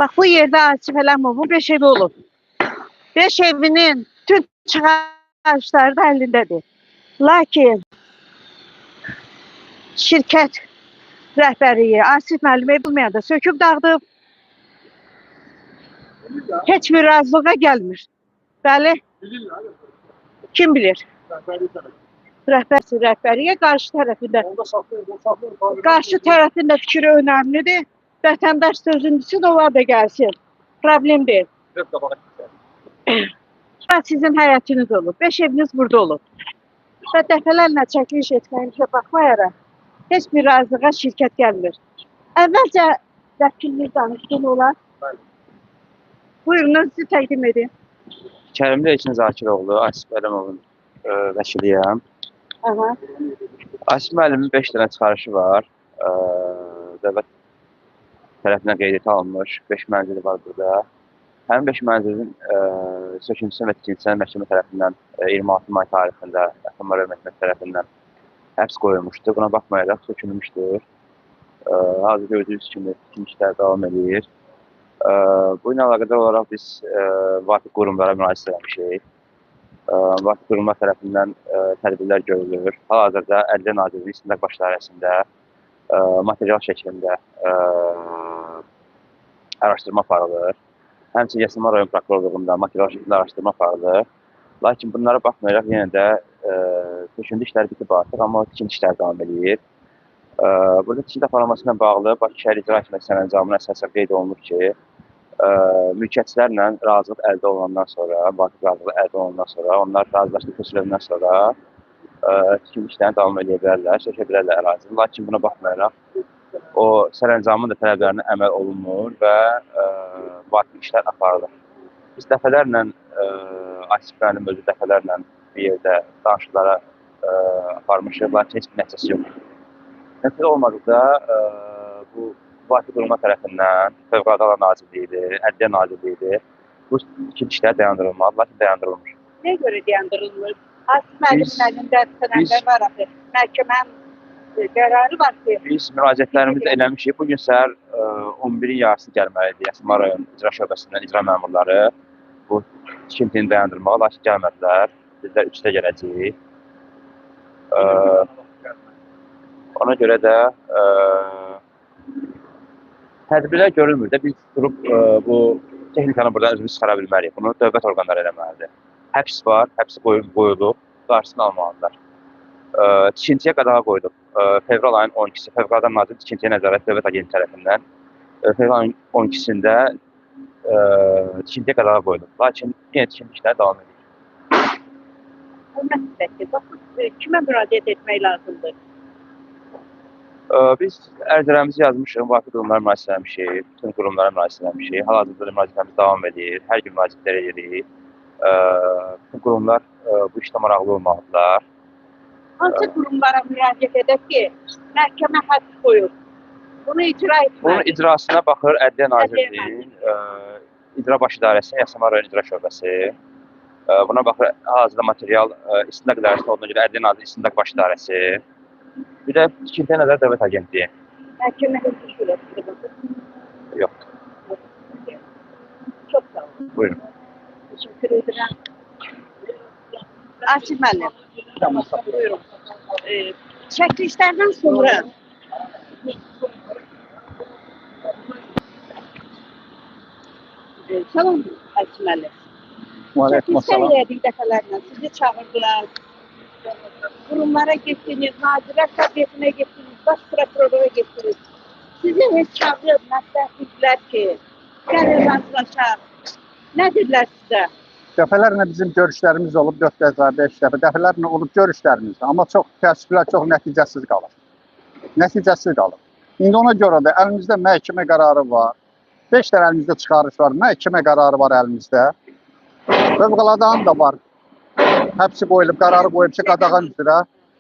Bax bu yerdə Asif Ələmovun 5 evi olub. 5 evinin bütün çıxarışları da əlindədir. Lakin şirkət rəhbərliyi Asif müəllim ev olmayanda söküb dağıdıb. Heç bir razılığa gəlmir. Bəli. Kim bilir? Rəhbərliyə qarşı tərəfində. Qarşı tərəfində fikri önəmlidir. Vətəndaş sözündüsün, onlar da gəlsin. Problem deyil. Sizin həyatınız olub. 5 eviniz burada olub. Və dəfələrlə çəkiliş etməyinizə baxmayaraq heç bir razılığa şirkət gəlmir. Əvvəlcə vəkillik danışdın olar. Buyurun, sizi təqdim edin. Kərimli Ekin Zakiroğlu, Asif Ələmovun vəkiliyəm. Asif müəllimin 5 dənə çıxarışı var. Dövlət tərəfindən qeydiyyata alınmış 5 mənzili var burada. Həmin 5 mənzilin söküntüsünə və tikintisinə məhkəmə tərəfindən 26 may tarixində Yaxınlar Məhkəməsi tərəfindən həbs qoyulmuşdur. Buna baxmayaraq sökülmüşdür. Hazır gördüyünüz kimi tikinti işləri davam edir. Bu ilə əlaqədar olaraq biz vaqif qurumlara müraciət etmişik. Vaqif qurumlar tərəfindən tədbirlər görülür. Hal-hazırda Ədliyyə Nazirliyi İstintaq Baş İdarəsində material şəklində araşdırma aparılır. Həmçinin Yasamal rayon prokurorluğunda material şəklində araşdırma aparılır. Lakin bunlara baxmayaraq yenə də söküntü işləri bitib artıq, amma tikinti işləri davam edir. Burada tikinti aparılması ilə bağlı Bakı Şəhər İcra Hakimiyyəti sərəncamına əsasən qeyd olunur ki, mülkiyyətçilərlə razılıq əldə olunandan sonra, vaqif razılığı əldə olunandan sonra, onlar razılaşdırma köçürüləndən sonra tikinti işlərini davam edə bilərlər, sökə bilərlər ərazini. Lakin buna baxmayaraq, o sərəncamın da tələblərinə əməl olunmur və vaqif işlər aparılır. Biz dəfələrlə, Asif müəllim özü dəfələrlə bir yerdə danışıqlara aparmışıq, lakin heç bir nəticəsi yoxdur. Nəticə olmadıqda bu vaqif qurumlar tərəfindən Fövqəladə Hallar Nazirliyidir, Ədliyyə Nazirliyidir. Bu tikinti işləri dayandırılmalı, lakin dayandırılmır. Nəyə görə dayandırılmır? Asif müəllimin əlində sənədlər var axı. Məhkəmənin qərarı var ki. Biz müraciətlərimizi eləmişik. Bugün səhər 11-in yarısı gəlməlidir. Yasamal rayon icra şöbəsindən icra məmurları bu tikintini dayandırmağa, lakin gəlmədilər. Bizlər 3-də gələcəyik. Ona görə də tədbirlər görülmür də. Biz durub bu texnikanı buradan özümüz çıxara bilməliyik. Bunu dövlət orqanları eləməlidir. Həbs var, həbsi qoyulub, qarşısını almalıdırlar. Tikintiyə qadağa qoyulub. Fevral ayının 12-si Fövqəladə Nazirliyi Tikintiyə Nəzarət Dövlət Agenti tərəfindən fevral ayının 12-sində tikintiyə qadağa qoyulub. Lakin yenə tikinti işləri davam edir. Kimə müraciət etmək lazımdır? Biz ərizələrimizi yazmışıq, vaqif qurumlara müraciət etmişik, bütün qurumlara müraciət etmişik. Hal-hazırda müraciətlərimiz davam edir, hər gün müraciətlər edirik. Bütün qurumlar bu işlə maraqlı olmalıdırlar. Hansı qurumlara müraciət edək ki, məhkəmə həbs qoyur? Bunu icra etmək. Bunun icrasına baxır Ədliyyə Nazirliyi, İcra Baş İdarəsi, Yasamal rayon icra şöbəsi. Buna baxır hal-hazırda material İstintaq İdarəsi olduğuna görə Ədliyyə Nazirliyi İstintaq Baş İdarəsi. Bir də Tikintiyə Nəzarət Dövlət Agentliyi. Məhkəmə hüquq şurasıdır. Yoxdur. Çox sağ olun. Buyurun. Teşekkür ederim. Asif müəllim. Buyurun. Çəkilişlərdən sonra salam Asif müəllim. Çəkilişlər elədik dəfələrlə. Sizi çağırdılar. Qurumlara getdiniz, Nazirlər Kabinetinə getdiniz, Baş Prokurorluğa getdiniz. Sizi heç çağırıb, məsləhətlər ki, gəlin razılaşaq. Nədirlər sizə? Dəfələrlə bizim görüşlərimiz olub, 4 dəfə, 5 dəfə, dəfələrlə olub görüşlərimiz. Amma çox təəssüflər, çox nəticəsiz qalır. Nəticəsiz qalır. İndi ona görə də əlimizdə məhkəmə qərarı var. 5 dənə əlimizdə çıxarış var, məhkəmə qərarı var əlimizdə. Fövqəladanın da var. Həbsi qoyulub, qərarı qoyub ki, qadağan üzrə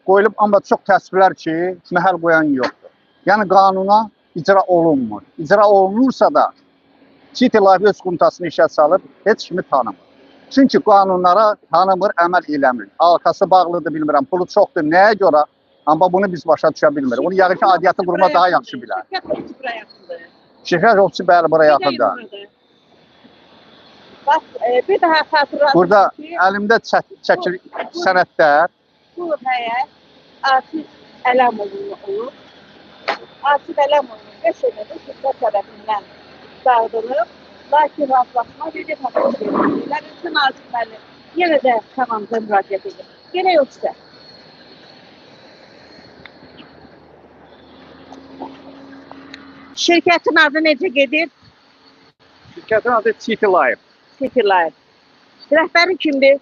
qoyulub, amma çox təəssüflər ki, məhəl qoyan yoxdur. Yəni qanuna icra olunmur. İcra olunursa da Çit İlahi öz quntasını işə salıb, heç kimi tanımır. Çünki qanunlara tanımır, əməl eləmir. Arxası bağlıdır, bilmirəm, pulu çoxdur, nəyə görə? Amma bunu biz başa düşə bilmirik. Onu yəqin ki, aidiyyatı quruma daha yaxşı bilər. Şirkət ofisi bəli bura yaxında. Bak bir daha hatırladım Burada ki əlimdə çəkili sənədlər. bu həyət Asif Ələmoğlu olur. Asif Ələmoğlu 5 ildir şirkət tərəfindən dağıdılıb. Lakin razılaşma gedib haqqı verilirlər. Üçün Asif müəllim yenə də tamamda müraciət edir. Yenə yoxsa. Şirkətin adı necə gedir? Şirkətin adı City Life. City Life. Rəhbəri kimdir?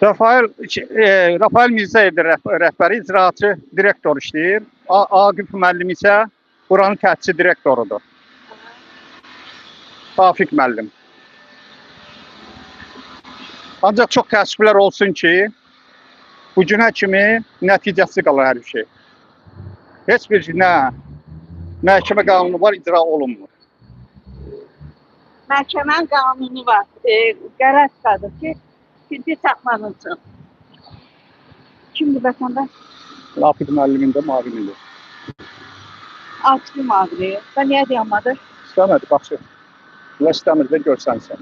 Rafael Mirzəyevdir rəhbəri, icraçı direktor işləyir. Aqif müəllim isə buranın təhsil direktorudur. Tafiq müəllim. Ancaq çox təəssüflər olsun ki, bu günə kimi nəticəsiz qalır hər bir şey. Heç bir nə məhkəmə qanunu var, icra olunmur. Məhkəmənin qanunu var. Qərar çıxardır ki, tikinti saxlanılsın. Kimdir vətəndaş? Tafiq müəllimin də müavinidir. Aktif müavini. Və niyə dayanmadı? İstəmədi, baxşı. Bunlar istəmir də görsənsən.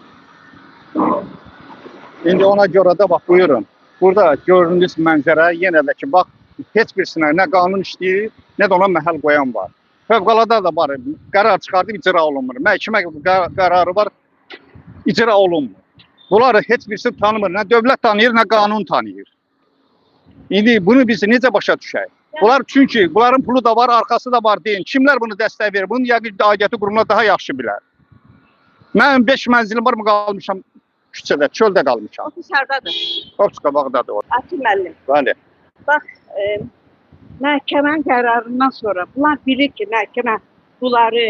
İndi ona görə də bax, buyurun. Burada gördüyünüz mənzərə yenə də ki, bax, heç birisinə nə qanun işləyir, nə də ona məhəl qoyan var. Fövqəladə da var, qərar çıxardıb icra olunmur. Məhkəmə qərarı var, icra olunmur. Bunları heç birisi tanımır, nə dövlət tanıyır, nə qanun tanıyır. İndi bunu biz necə başa düşək? Bunlar çünki bunların pulu da var, arkası da var deyin. Kimlər bunu dəstək verir? Bunu yəqin aidiyyəti qurumlar daha yaxşı bilər. Mən 5 mənzilim var mı qalmışam küçədə, çöldə qalmışam. Ofis hardadır? Ofis qabağdadır o. Akif müəllim. Bəli. Bax, məhkəmənin qərarından sonra bunlar bilir ki, məhkəmə bunları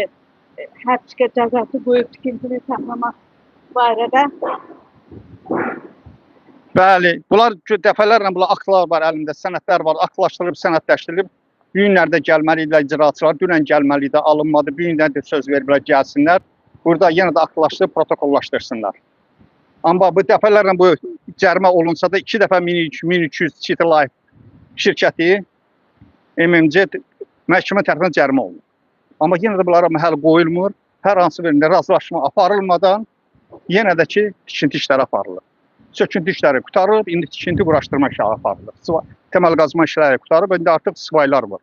həbs cəzası qoyub tikintini saxlamaq barədə. Bəli, bunlar dəfələrlə bunlar aktlar var əlində, sənədlər var, aktlaşdırılıb, sənədləşdirilib. Bu günlərdə gəlməli idilər icraçılar, dünən gəlməli idi, alınmadı. Bu günlər də söz veriblər gəlsinlər. Burada yenə də aktlaşdırıb protokollaşdırsınlar. Amma bu dəfələrlə bu cərimə olunsa da 2 dəfə 1200 City Life şirkəti MMC məhkəmə tərəfindən cərimə olunur. Amma yenə də bunlara məhəl qoyulmur. Hər hansı bir razılaşma aparılmadan yenə də ki, tikinti işləri aparılır. Söküntü işləri qutarıb, indi tikinti quraşdırma işləri aparılır. Təməl qazma işləri qutarıb, indi artıq sıvaylar var.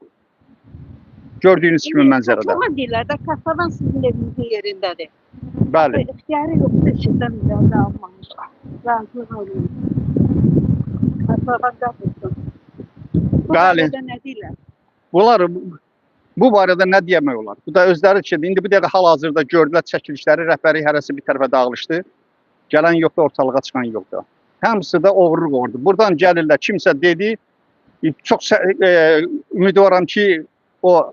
Gördüyünüz kimi mənzərədə. Kasavan deyirlər də, kasavan sizin evinizin yerindədir. Bəli. İxtiyarı yoxdur, işindən üzərində almamış. Razılıq alın. Kasavan qapılsın. Bu Bəli. barədə nə deyirlər? Bunlar bu barədə nə demək olar? Bu da özləri ki, indi bu dəqiqə hal-hazırda gördülər çəkilişləri, rəhbəri hərəsi bir tərəfə dağılışdı. Gələn yoxdur, ortalığa çıxan yoxdur. Hamısı da oğurluq oldu. Buradan gəlirlər, kimsə dedi, çox ümidvaram ki, o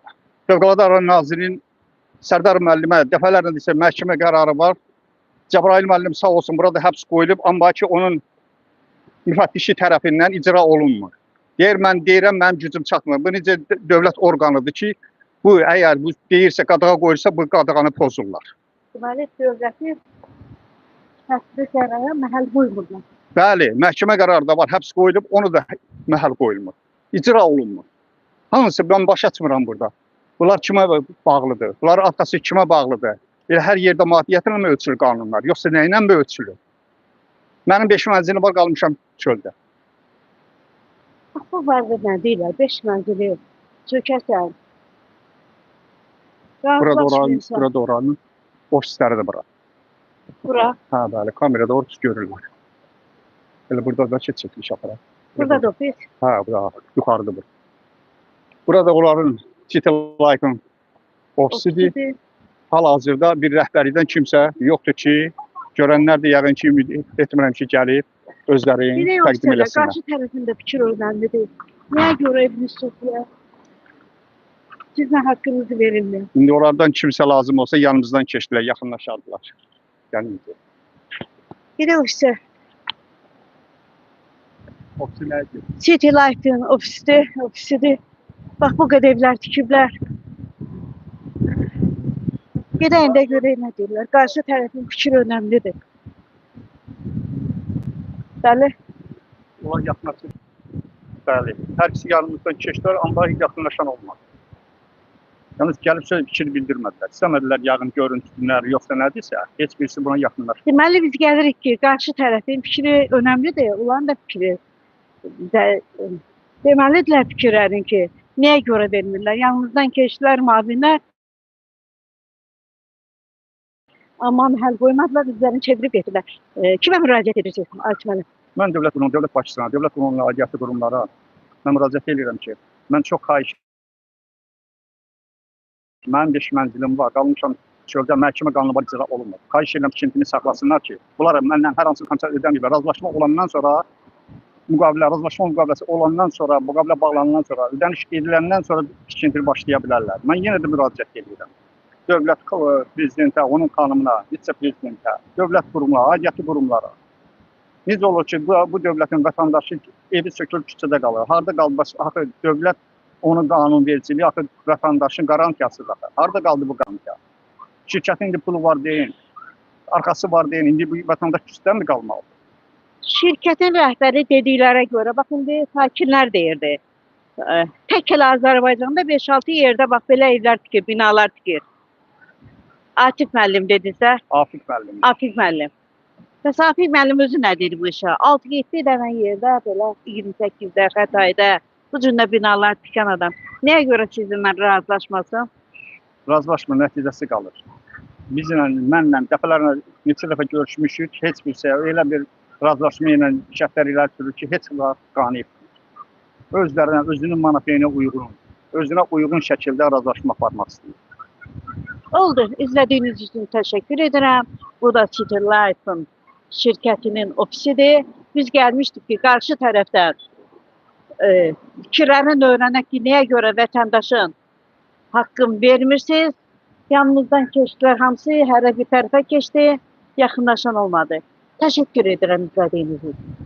Fövqəladə Hallar Nazirinin Sərdar müəllimə dəfələrlə desə məhkəmə qərarı var. Cəbrayıl müəllim sağ olsun, burada həbs qoyulub, amma ki, onun müfəttişi tərəfindən icra olunmur. Deyir, mən deyirəm, mənim gücüm çatmır. Bu necə dövlət orqanıdır ki, bu əgər bu deyirsə, qadağa qoyursa, bu qadağanı pozurlar. Deməli, dövləti həbsli qərara məhəl qoymurlar. Bəli, məhkəmə qərarı da var, həbs qoyulub, onu da məhəl qoyulmur. İcra olunmur. Hansı mən başa çıxmıram burada. Bunlar kimə bağlıdır? Bunlar atası kimə bağlıdır? Hər yerdə maddiyyətlə mi ölçülür qanunlar? Yoxsa nə ilə mi ölçülür? Mənim 5 mənzilim var, qalmışam çöldə. Bax, bu barədə nə deyirlər? 5 mənzili çökərsən. Burada oranın ofisləridir bura. Bura? Hə, bəli, kamerada ofis görürlər. Elə burada da çəkiliş aparır. Burada da ofis? Hə, burada yuxarıda bura. Burada onların City Life'ın ofisidir. Hal-hazırda bir rəhbəridən kimsə yoxdur ki, görənlər də yəqin ki, ümid etmirəm ki, gəlib özlərini təqdim eləsinlər. Qarşı tərəfində fikir önəmlidir. Nəyə görə eviniz çoxdur? Sizin haqqınızı verilmir. İndi oradan kimsə lazım olsa yanımızdan keçdilər, yaxınlaşardılar. Yəni, Bir də ofisi. ofisi nədir? City Life'ın ofisidir. Bax, bu qədər evlər tikiblər. Gedəndə görək nə deyirlər. Qarşı tərəfin fikir önəmlidir. Bəli. Onlar yaxınlaşır. Bəli. Hər ikisi yanımızdan keçdilər, amma yaxınlaşan olmadı. Yalnız gəlib söz fikir bildirmədilər. İstəmədilər yağın görüntülər yoxsa nədirsə, heç birisi buna yaxınlaşmır. Deməli biz gəlirik ki, qarşı tərəfin fikri önəmlidir, onların da fikri də deməlidirlər fikirlərin ki, nəyə görə vermirlər? Yanımızdan keçdilər müavinlər, amma həll qoymadılar, üzlərini çevirib getdilər. Kimə müraciət edirsiniz, Akif müəllim? Mən dövlət qurumu, dövlət başçısına, dövlət qurumunun aidiyyatı qurumlara mən müraciət edirəm ki, mən çox xahiş mənim 5 mənzilim var, qalmışam çöldə məhkəmə qanunu var, icra olunmur. Xahiş edirəm tikintini saxlasınlar ki, bunlar məndən hər hansı kontra ödəməyiblər. Razılaşma olandan sonra razılaşma müqaviləsi olandan sonra, müqavilə bağlanandan sonra, ödəniş ediləndən sonra tikintini başlaya bilərlər. Mən yenə də müraciət edirəm. Dövlət prezidentə, onun xanımına, vitse-prezidentə, dövlət qurumlara, aidiyyatı qurumlara. Necə olur ki, bu dövlətin vətəndaşı evi sökülüb küçədə qalır. Harda qaldı? Axı dövlət onun qanunvericiliyi, axı vətəndaşın qarantiyasıdır. Harda qaldı bu qarantiya? Şirkətin indi pulu var deyin, arxası var deyin, indi bu vətəndaş küçədə mi qalmalıdır? Şirkətin rəhbəri dediklərə görə, baxın, sakinlər deyirdi. Tək elə Azərbaycanda 5-6 yerdə bax belə evlər tikir, binalar tikir. Akif müəllim dedisə, Afif müəllim. Afif müəllim. Bəs Afif müəllim özü nə deyir bu işə? 6-7 dənə yerdə, belə 28-də, Xətayda bu cürdə binalar tikən adam. Nəyə görə sizinlə razılaşmasın? Razılaşma nəticəsi qalır. Bizlə, mənlə dəfələrlə neçə dəfə görüşmüşük, heç bir şey, elə bir razılaşma ilə şərtlər irəli sürür ki, heç vaxt qane etmir. Özlərinə, özünün mənafeyinə uyğun, özünə uyğun şəkildə razılaşma aparmaq istəyir. Oldu. İzlədiyiniz üçün təşəkkür edirəm. Bu da City Life'ın şirkətinin ofisidir. Biz gəlmişdik ki, qarşı tərəfdən fikirlərini öyrənək ki, nəyə görə vətəndaşın haqqını vermirsiniz. Yanımızdan keçdilər, hamısı hərə bir tərəfə keçdi, yaxınlaşan olmadı. Təşəkkür edirəm izlədiyiniz üçün.